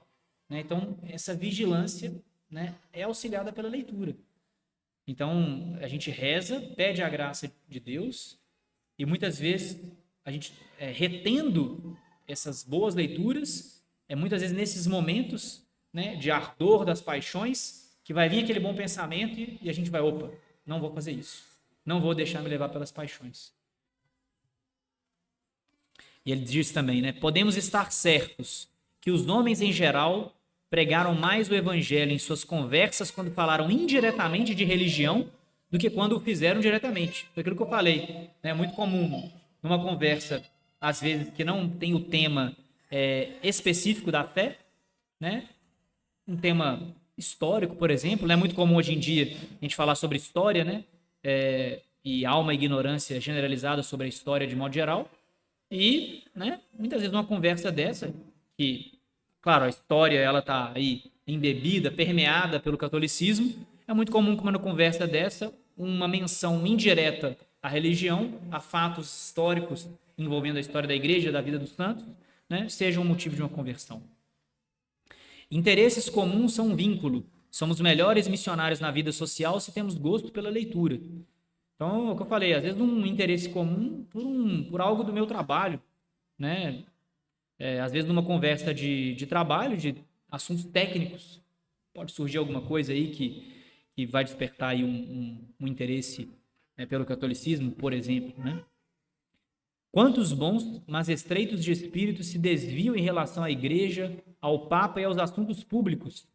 Né? Então, essa vigilância, né, é auxiliada pela leitura. Então, a gente reza, pede a graça de Deus, e muitas vezes a gente, retendo essas boas leituras, muitas vezes nesses momentos, né, de ardor das paixões, que vai vir aquele bom pensamento e a gente vai, opa, não vou fazer isso. Não vou deixar me levar pelas paixões. E ele diz também, né, podemos estar certos que os homens em geral pregaram mais o evangelho em suas conversas quando falaram indiretamente de religião do que quando o fizeram diretamente. Foi aquilo que eu falei. É muito comum numa conversa, às vezes, que não tem o tema específico da fé, né? Um tema histórico, por exemplo. É muito comum hoje em dia a gente falar sobre história, né? E há uma ignorância generalizada sobre a história de modo geral. E, né, muitas vezes numa conversa dessa, que, claro, a história ela está aí embebida, permeada pelo catolicismo, é muito comum que uma conversa dessa, uma menção indireta à religião, a fatos históricos envolvendo a história da igreja, da vida dos santos, né, seja um motivo de uma conversão. Interesses comuns são um vínculo. Somos melhores missionários na vida social se temos gosto pela leitura. Então, é o que eu falei, às vezes um interesse comum por algo do meu trabalho, né? Às vezes numa conversa de trabalho, de assuntos técnicos, pode surgir alguma coisa aí que vai despertar aí um interesse, né, pelo catolicismo, por exemplo, né? Quantos bons, mas estreitos de espírito se desviam em relação à igreja, ao Papa e aos assuntos públicos,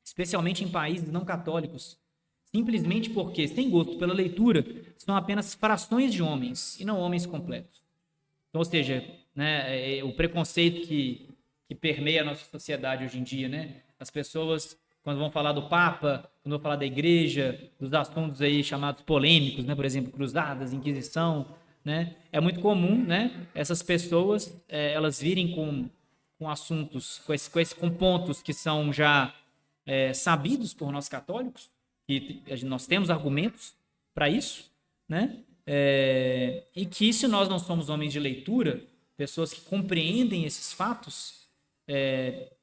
especialmente em países não católicos, simplesmente porque, sem gosto pela leitura, são apenas frações de homens e não homens completos. Então, ou seja, né, o preconceito que permeia a nossa sociedade hoje em dia, né? As pessoas, quando vão falar do Papa, quando vão falar da igreja, dos assuntos aí chamados polêmicos, né? Por exemplo, cruzadas, Inquisição, né? É muito comum, né? Essas pessoas, elas virem com assuntos, com pontos que são já sabidos por nós católicos, que nós temos argumentos para isso, né? E que se nós não somos homens de leitura, pessoas que compreendem esses fatos,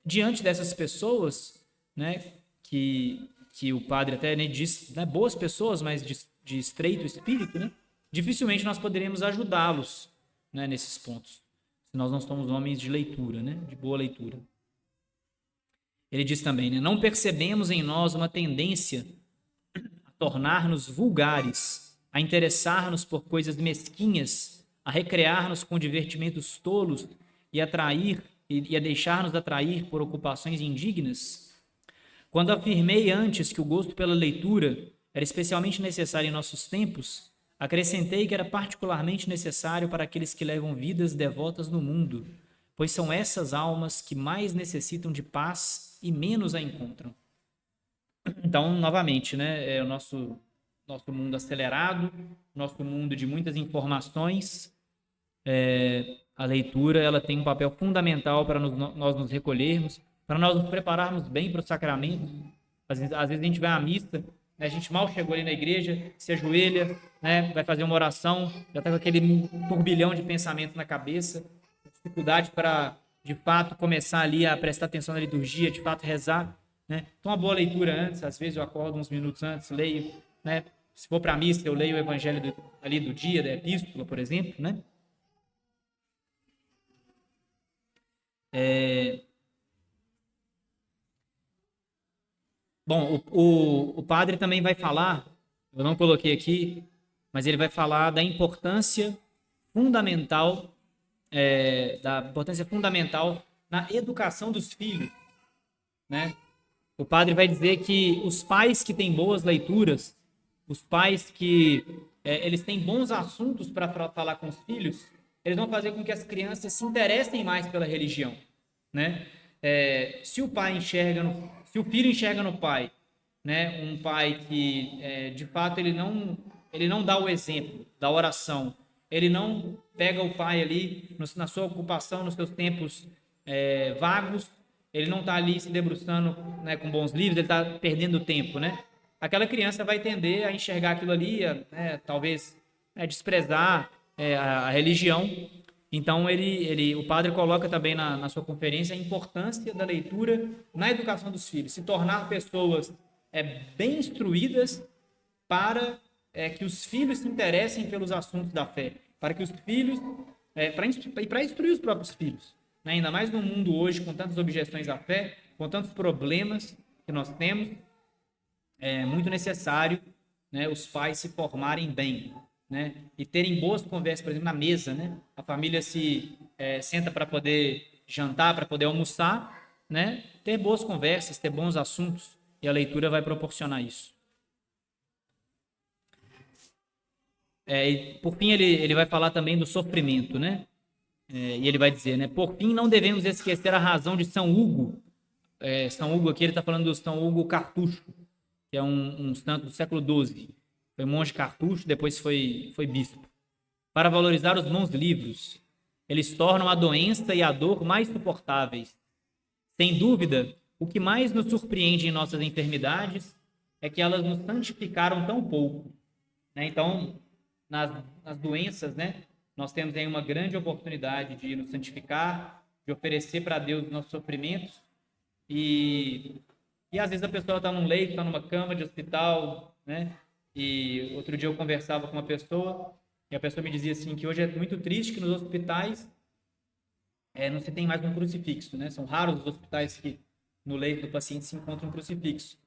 diante dessas pessoas, né, que o padre até, né, diz, né, boas pessoas, mas de estreito espírito, né, dificilmente nós poderemos ajudá-los, né, nesses pontos, se nós não somos homens de leitura, né, de boa leitura. Ele diz também, né, não percebemos em nós uma tendência a tornar-nos vulgares, a interessar-nos por coisas mesquinhas, a recrear-nos com divertimentos tolos e a deixar-nos atrair por ocupações indignas? Quando afirmei antes que o gosto pela leitura era especialmente necessário em nossos tempos, acrescentei que era particularmente necessário para aqueles que levam vidas devotas no mundo, pois são essas almas que mais necessitam de paz e menos a encontram. Então, novamente, né, é o nosso mundo acelerado, nosso mundo de muitas informações. A leitura ela tem um papel fundamental para nós nos recolhermos, para nós nos prepararmos bem para o sacramento. Às vezes a gente vai à missa, né, a gente mal chegou ali na igreja, se ajoelha, né, vai fazer uma oração, já está com aquele turbilhão de pensamentos na cabeça, dificuldade para, de fato, começar ali a prestar atenção na liturgia, de fato rezar, né? Então, uma boa leitura antes, às vezes eu acordo uns minutos antes, leio, né? Se for para a missa, eu leio o evangelho ali do dia, da epístola, por exemplo, né? Bom, o padre também vai falar, eu não coloquei aqui, mas ele vai falar da importância fundamental, na educação dos filhos, né? O padre vai dizer que os pais que têm boas leituras, os pais que eles têm bons assuntos para falar com os filhos, eles vão fazer com que as crianças se interessem mais pela religião, né? Se o filho enxerga no pai, né, um pai que de fato ele não dá o exemplo da oração, ele não pega o pai ali na sua ocupação, nos seus tempos vagos, ele não está ali se debruçando, né, com bons livros, ele está perdendo tempo, né? Aquela criança vai tender a enxergar aquilo ali, talvez desprezar a religião. Então, o padre coloca também na sua conferência a importância da leitura na educação dos filhos, se tornar pessoas bem instruídas para que os filhos se interessem pelos assuntos da fé, para que os filhos, para instruir os próprios filhos, né? Ainda mais no mundo hoje, com tantas objeções à fé, com tantos problemas que nós temos, é muito necessário, né, os pais se formarem bem, né, e terem boas conversas, por exemplo, na mesa, né? A família se senta para poder jantar, para poder almoçar, né? Ter boas conversas, ter bons assuntos, e a leitura vai proporcionar isso. E por fim, ele vai falar também do sofrimento, né? E ele vai dizer, né? Por fim, não devemos esquecer a razão de São Hugo. São Hugo aqui, ele está falando do São Hugo Cartucho, que é um santo do século XII. Foi monge cartucho, depois foi bispo. Para valorizar os bons livros, eles tornam a doença e a dor mais suportáveis. Sem dúvida, o que mais nos surpreende em nossas enfermidades é que elas nos santificaram tão pouco, né? Então, nas doenças, né, nós temos aí uma grande oportunidade de nos santificar, de oferecer para Deus os nossos sofrimentos. E às vezes a pessoa está num leito, está numa cama de hospital, né? E outro dia eu conversava com uma pessoa e a pessoa me dizia assim que hoje é muito triste que nos hospitais não se tem mais um crucifixo, né? São raros os hospitais que no leito do paciente se encontra um crucifixo.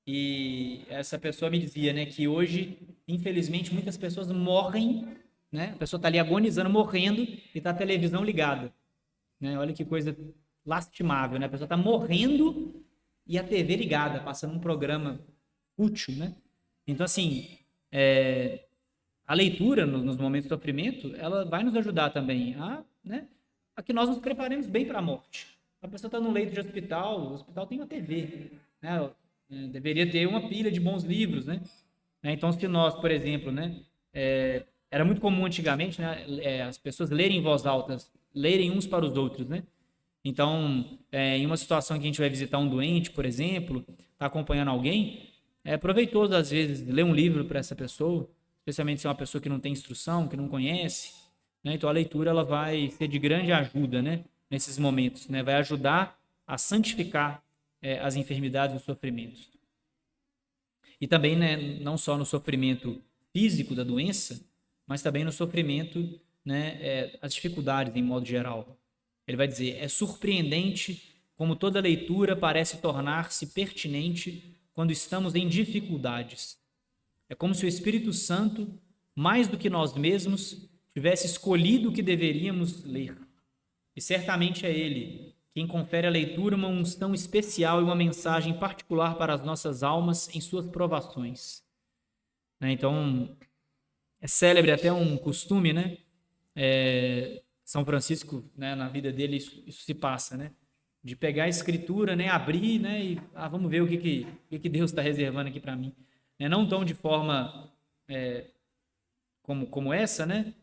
E essa pessoa me dizia, né, que hoje, infelizmente, muitas pessoas morrem, né? A pessoa está ali agonizando, morrendo e está a televisão ligada, né? Olha que coisa lastimável, né? A pessoa está morrendo e a TV ligada, passando um programa útil, né? Então, assim, a leitura nos momentos de sofrimento, ela vai nos ajudar também a que nós nos preparemos bem para a morte. A pessoa está no leito de hospital, o hospital tem uma TV, né? Deveria ter uma pilha de bons livros, né? Então, se nós, por exemplo, né, era muito comum antigamente, né, as pessoas lerem em voz alta, lerem uns para os outros, né? Então, em uma situação que a gente vai visitar um doente, por exemplo, está acompanhando alguém, é proveitoso, às vezes, ler um livro para essa pessoa, especialmente se é uma pessoa que não tem instrução, que não conhece, né? Então, a leitura ela vai ser de grande ajuda, né, nesses momentos, né? Vai ajudar a santificar as enfermidades e os sofrimentos. E também, né, não só no sofrimento físico da doença, mas também no sofrimento, né, as dificuldades em modo geral. Ele vai dizer, é surpreendente como toda leitura parece tornar-se pertinente quando estamos em dificuldades. É como se o Espírito Santo, mais do que nós mesmos, tivesse escolhido o que deveríamos ler. E certamente é Ele quem confere à leitura uma unção especial e uma mensagem particular para as nossas almas em suas provações. Então, é célebre até um costume, né? São Francisco, né, na vida dele, isso se passa, né? De pegar a escritura, né, abrir, né, e vamos ver o que Deus está reservando aqui para mim. Não tão de forma como essa, né?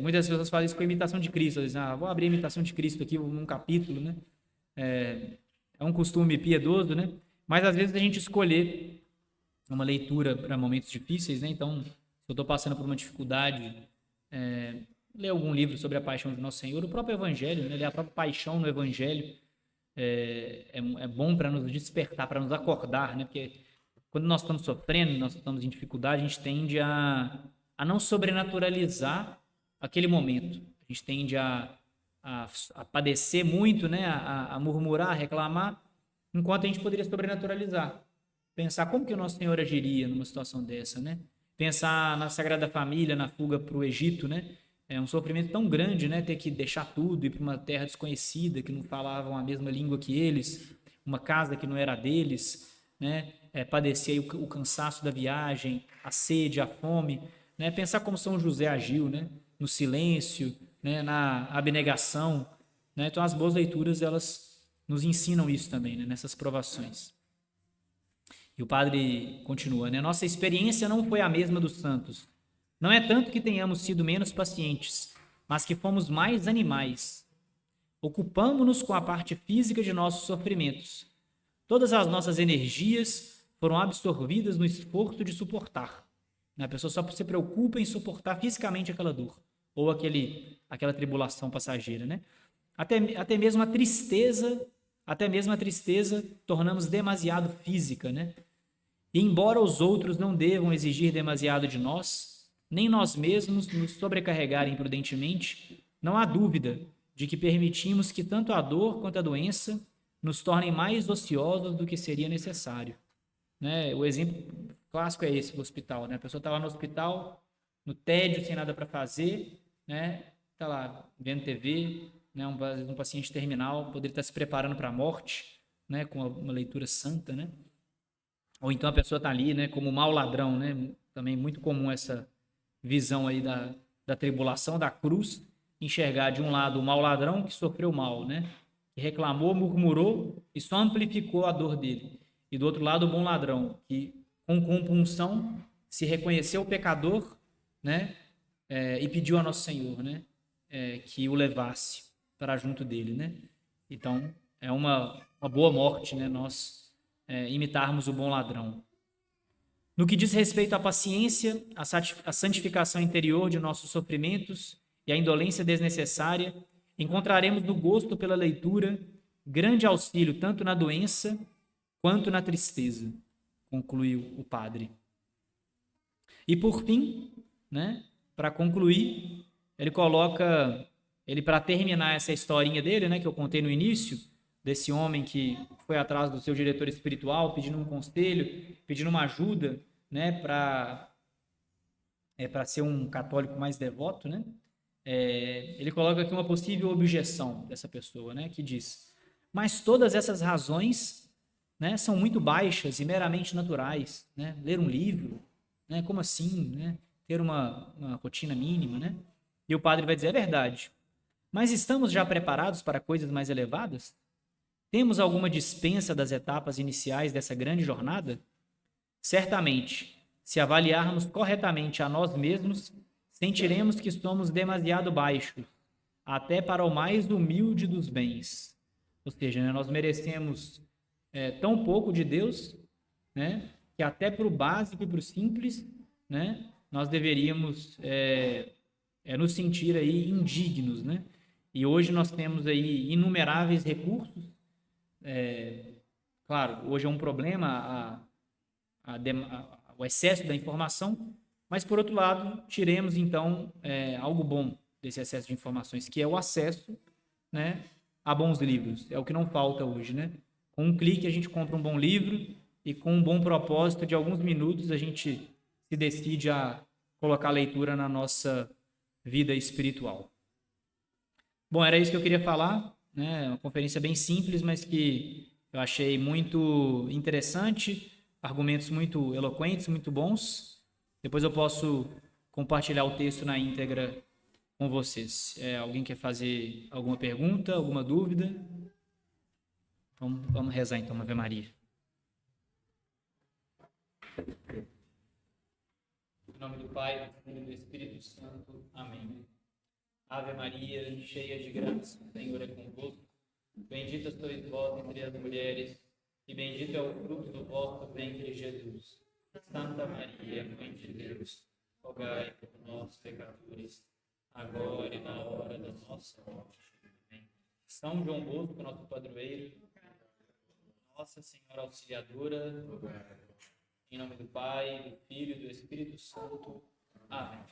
Muitas pessoas fazem isso com a imitação de Cristo. Eles dizem, vou abrir a imitação de Cristo aqui num capítulo, né? É um costume piedoso, né? Mas às vezes a gente escolher uma leitura para momentos difíceis, né? Então, se eu estou passando por uma dificuldade, ler algum livro sobre a paixão de Nosso Senhor, o próprio Evangelho, né? Ler a própria paixão no Evangelho é bom para nos despertar, para nos acordar, né? Porque quando nós estamos sofrendo, nós estamos em dificuldade, a gente tende a não sobrenaturalizar aquele momento. A gente tende a padecer muito, né? A murmurar, a reclamar, enquanto a gente poderia sobrenaturalizar. Pensar como que o Nosso Senhor agiria numa situação dessa, né? Pensar na Sagrada Família, na fuga para o Egito, né? É um sofrimento tão grande, né? Ter que deixar tudo, ir para uma terra desconhecida, que não falavam a mesma língua que eles, uma casa que não era deles, né? Padecer o cansaço da viagem, a sede, a fome, né? Pensar como São José agiu, né? No silêncio, né? Na abnegação, né? Então, as boas leituras, elas nos ensinam isso também, né? Nessas provações. E o padre continua, né? Nossa experiência não foi a mesma dos santos. Não é tanto que tenhamos sido menos pacientes, mas que fomos mais animais. Ocupamo-nos com a parte física de nossos sofrimentos. Todas as nossas energias foram absorvidas no esforço de suportar. A pessoa só se preocupa em suportar fisicamente aquela dor ou aquela tribulação passageira, né? Até mesmo a tristeza tornamos demasiado física, né? E embora os outros não devam exigir demasiado de nós, nem nós mesmos nos sobrecarregar imprudentemente, não há dúvida de que permitimos que tanto a dor quanto a doença nos tornem mais ociosos do que seria necessário. Né? O exemplo clássico é esse do hospital. Né? A pessoa está lá no hospital, no tédio, sem nada para fazer, né? Está lá vendo TV, né? Um paciente terminal, poderia estar se preparando para a morte, né? Com uma leitura santa, né? Ou então a pessoa está ali, né? Como mau ladrão, né? Também muito comum essa visão aí da tribulação, da cruz, enxergar de um lado o mau ladrão que sofreu mal, né? Que reclamou, murmurou e só amplificou a dor dele. E do outro lado o bom ladrão, que com compunção se reconheceu pecador, né? E pediu a Nosso Senhor, né? Que o levasse para junto dele, né? Então, é uma boa morte, né? Nós imitarmos o bom ladrão. No que diz respeito à paciência, à santificação interior de nossos sofrimentos e à indolência desnecessária, encontraremos no gosto pela leitura grande auxílio tanto na doença quanto na tristeza, concluiu o padre. E por fim, né, para concluir, ele para terminar essa historinha dele, né, que eu contei no início, desse homem que foi atrás do seu diretor espiritual, pedindo um conselho, pedindo uma ajuda, né, para ser um católico mais devoto, né? Ele coloca aqui uma possível objeção dessa pessoa, né, que diz: mas todas essas razões, né, são muito baixas e meramente naturais, né? Ler um livro, né? Como assim, né? Ter uma rotina mínima, né? E o padre vai dizer: é verdade. Mas estamos já preparados para coisas mais elevadas? Temos alguma dispensa das etapas iniciais dessa grande jornada? Certamente, se avaliarmos corretamente a nós mesmos, sentiremos que somos demasiado baixos, até para o mais humilde dos bens. Ou seja, né, nós merecemos tão pouco de Deus, né, que até para o básico e para o simples, né, nós deveríamos nos sentir aí indignos, né? E hoje nós temos aí inumeráveis recursos. Claro, hoje é um problema o excesso da informação, mas, por outro lado, tiremos, então, algo bom desse excesso de informações, que é o acesso, né, a bons livros. É o que não falta hoje, né? Com um clique a gente compra um bom livro e com um bom propósito de alguns minutos a gente se decide a colocar a leitura na nossa vida espiritual. Bom, era isso que eu queria falar, né? Uma conferência bem simples, mas que eu achei muito interessante, argumentos muito eloquentes, muito bons. Depois eu posso compartilhar o texto na íntegra com vocês. Alguém quer fazer alguma pergunta, alguma dúvida? Vamos rezar então, Ave Maria. Em nome do Pai, do Filho e do Espírito Santo. Amém. Ave Maria, cheia de graça, o Senhor é convosco. Bendita sois vós entre as mulheres, e bendito é o fruto do vosso ventre, Jesus. Santa Maria, Mãe de Deus, rogai por nós, pecadores, agora e na hora da nossa morte. Amém. São João Bosco, nosso padroeiro, Nossa Senhora Auxiliadora, em nome do Pai, do Filho e do Espírito Santo. Amém.